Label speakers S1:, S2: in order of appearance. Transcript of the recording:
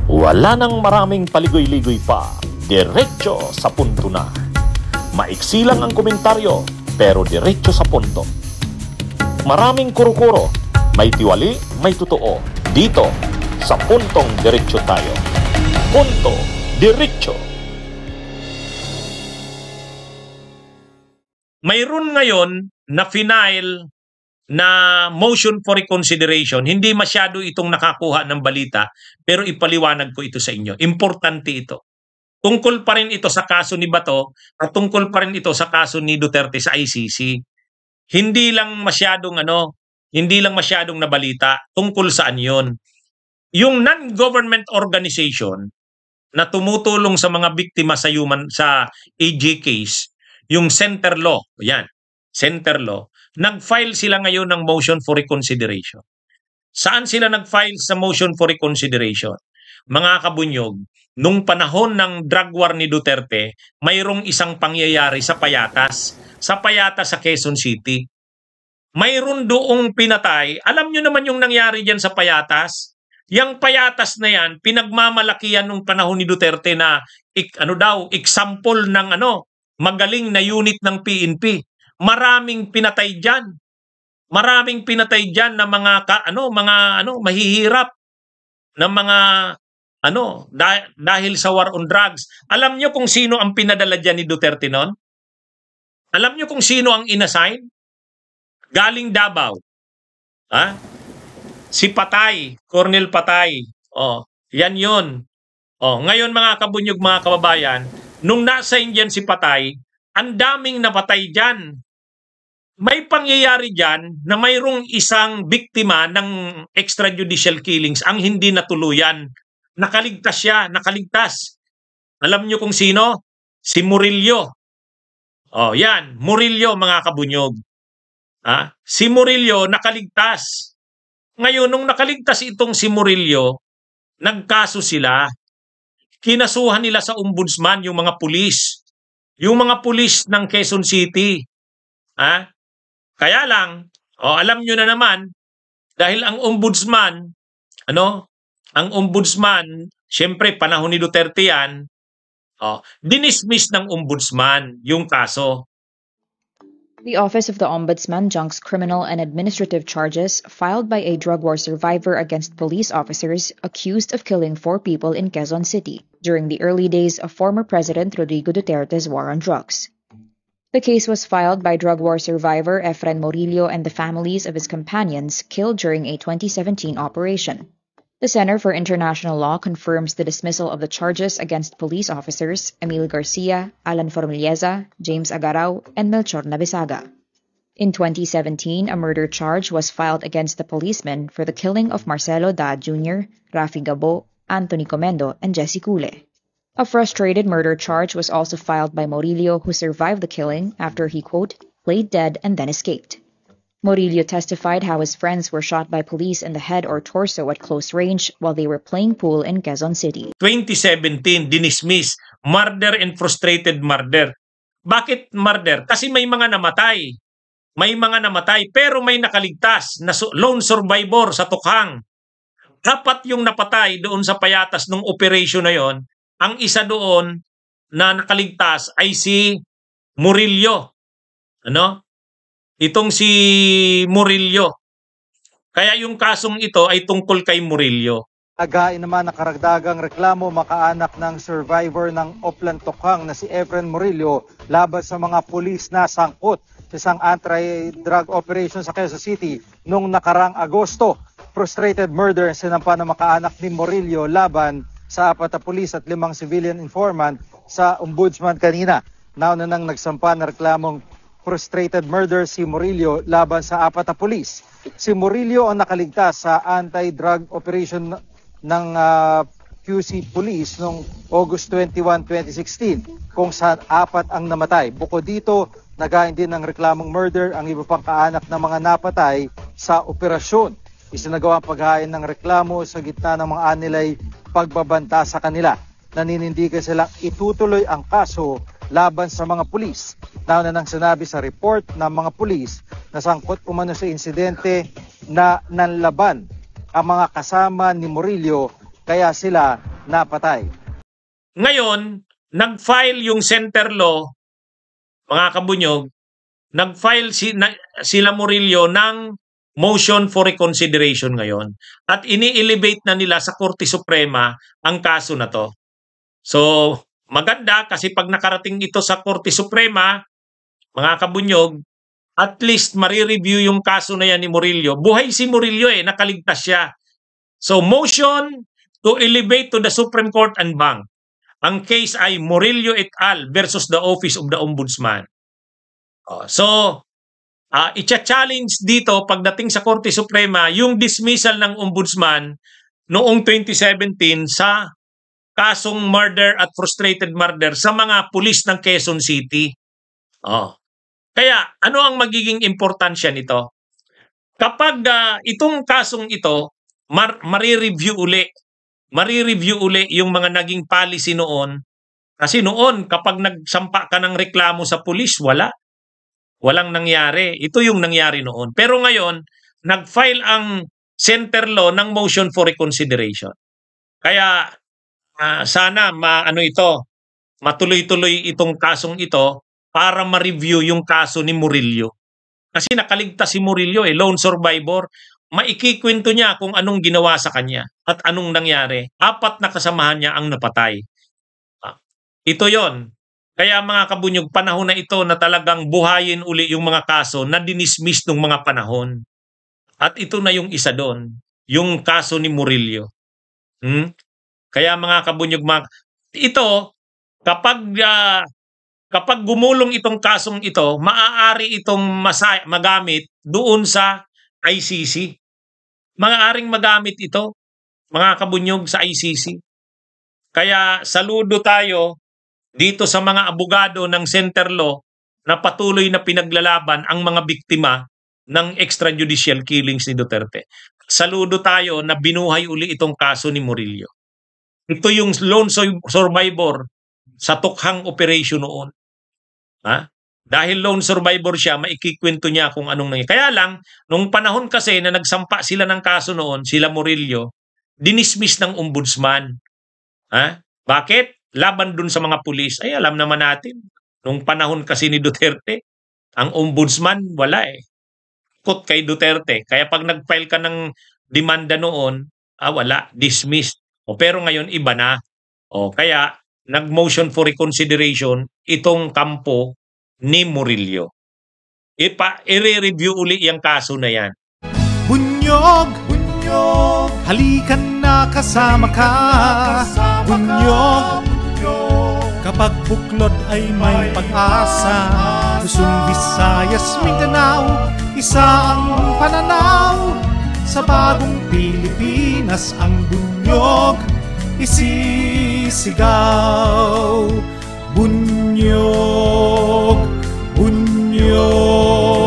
S1: Wala nang maraming paligoy-ligoy pa, diretso sa punto na. Maiksi lang ang komentaryo, pero diretso sa punto. Maraming kuro-kuro, may tiwali, may totoo. Dito, sa Puntong Diretso tayo. Punto Diretso.
S2: Mayroon ngayon na final na motion for reconsideration. Hindi masyado itong nakakuha ng balita, pero ipaliwanag ko ito sa inyo. Importante ito. Tungkol pa rin ito sa kaso ni Bato at tungkol pa rin ito sa kaso ni Duterte sa ICC. Hindi lang masyadong nabalita tungkol saan 'yon. Yung non-government organization na tumutulong sa mga biktima sa AG case, yung Center Law, yan, Center Law, nag-file sila ngayon ng motion for reconsideration. Saan sila nag-file sa motion for reconsideration? Mga kabunyog, nung panahon ng drug war ni Duterte, mayroong isang pangyayari sa Payatas sa Quezon City. Mayroon doong pinatay. Alam nyo naman yung nangyari dyan sa Payatas? Yang Payatas na yan, pinagmamalakihan nung panahon ni Duterte na example ng magaling na unit ng PNP. Maraming pinatay diyan. Maraming pinatay diyan na mga mahihirap na mga dahil sa war on drugs. Alam niyo kung sino ang pinadala diyan ni Duterte noon? Alam niyo kung sino ang inassign? Galing Davao. Si Patay, Colonel Patay. Yan 'yon. Ngayon mga kabunyog, mga kababayan, nung nasa Indian si Patay, ang daming napatay diyan. May pangyayari dyan na mayroong isang biktima ng extrajudicial killings ang hindi natuluyan. Nakaligtas siya, nakaligtas. Alam nyo kung sino? Si Murillo. Yan, Murillo mga kabunyog. Si Murillo nakaligtas. Ngayon, nung nakaligtas itong si Murillo, nagkaso sila. Kinasuhan nila sa ombudsman yung mga pulis. Yung mga pulis ng Quezon City. Kaya lang, alam nyo na naman, dahil ang ombudsman, syempre panahon ni Duterte yan, dinismiss ng ombudsman yung kaso.
S3: The Office of the Ombudsman junks criminal and administrative charges filed by a drug war survivor against police officers accused of killing 4 people in Quezon City during the early days of former President Rodrigo Duterte's war on drugs. The case was filed by drug war survivor Efren Morillo and the families of his companions killed during a 2017 operation. The Center for International Law confirms the dismissal of the charges against police officers Emil Garcia, Alan Formilleza, James Agarao, and Melchor Nabisaga. In 2017, a murder charge was filed against the policemen for the killing of Marcelo Da Jr., Rafi Gabo, Anthony Comendo, and Jesse Cule. A frustrated murder charge was also filed by Morillo, who survived the killing after he, quote, played dead and then escaped. Morillo testified how his friends were shot by police in the head or torso at close range while they were playing pool in Quezon City.
S2: 2017, dinismiss, murder and frustrated murder. Bakit murder? Kasi may mga namatay. May mga namatay, pero may nakaligtas na lone survivor sa Tukhang. Dapat yung napatay doon sa Payatas nung operation na yon. Ang isa doon na nakaligtas ay si Murillo. Itong si Murillo. Kaya yung kasong ito ay tungkol kay Murillo.
S4: Again naman nakaragdagang reklamo makaanak ng survivor ng Oplan Tukhang na si Efren Morillo laban sa mga pulis na sangkot sa isang anti-drug operation sa Quezon City noong nakarang Agosto. Frustrated murder sinampa ng makaanak ni Morillo laban sa 4 na pulis at 5 civilian informant sa ombudsman kanina. Nauna nang nagsampa ng reklamong frustrated murder si Murillo laban sa 4 na pulis. Si Murillo ang nakaligtas sa anti-drug operation ng QC Police noong August 21, 2016 kung saan 4 ang namatay. Bukod dito, nagahin din ng reklamong murder ang iba pang kaanak ng mga napatay sa operasyon. Isinagawa ang paghain ng reklamo sa gitna ng mga anilay pagbabanta sa kanila. Naninindigan silang itutuloy ang kaso laban sa mga pulis. Nauna nang sinabi sa report ng mga pulis na sangkot umano sa insidente na nanlaban ang mga kasama ni Murillo kaya sila napatay.
S2: Ngayon, nag-file yung center law, mga kabunyog, nag-file sila Murillo ng motion for reconsideration ngayon. At ini-elevate na nila sa Korte Suprema ang kaso na to. So, maganda kasi pag nakarating ito sa Korte Suprema, mga kabunyog, at least marireview yung kaso na yan ni Murillo. Buhay si Murillo nakaligtas siya. So, motion to elevate to the Supreme Court and bank. Ang case ay Murillo et al. Versus the Office of the Ombudsman. So, i-challenge dito pagdating sa Korte Suprema yung dismissal ng Ombudsman noong 2017 sa kasong murder at frustrated murder sa mga pulis ng Quezon City. Kaya, ano ang magiging importansya nito? Kapag itong kasong ito, marireview uli yung mga naging policy noon. Kasi noon, kapag nagsampa ka ng reklamo sa pulis, walang nangyari. Ito yung nangyari noon. Pero ngayon, nag-file ang center law ng motion for reconsideration. Kaya, sana matuloy-tuloy itong kasong ito para ma-review yung kaso ni Murillo. Kasi nakaligtas si Murillo, lone survivor. Maikikwento niya kung anong ginawa sa kanya at anong nangyari. 4 na kasamahan niya ang napatay. Ito yon. Kaya mga kabunyog, panahon na ito na talagang buhayin uli yung mga kaso na dinismiss nung mga panahon. At ito na yung isa doon, yung kaso ni Murillo. Kaya mga kabunyog, ito, kapag gumulong itong kasong ito, maaari itong magamit doon sa ICC. Maaaring magamit ito, mga kabunyog, sa ICC. Kaya saludo tayo dito sa mga abogado ng center law na patuloy na pinaglalaban ang mga biktima ng extrajudicial killings ni Duterte. Saludo tayo na binuhay uli itong kaso ni Murillo. Ito yung lone survivor sa tukhang operation noon. Dahil lone survivor siya, maikikwento niya kung anong nangyari. Kaya lang, nung panahon kasi na nagsampa sila ng kaso noon, sila Murillo, dinismiss ng ombudsman. Bakit? Laban dun sa mga pulis. Ay, alam naman natin. Nung panahon kasi ni Duterte, ang ombudsman, wala Kot kay Duterte. Kaya pag nag-file ka ng demanda noon, wala. Dismissed. Pero ngayon, iba na. Kaya, nag-motion for reconsideration itong kampo ni Murillo. I-re-review uli yung kaso na yan.
S5: Bunyog, halikan na kasama ka. Bunyog, kapag buklod ay may pag-asa. Luzon, Visayas, Mindanao, isa ang pananaw. Sa bagong Pilipinas ang bunyog isisigaw. Bunyog, bunyog.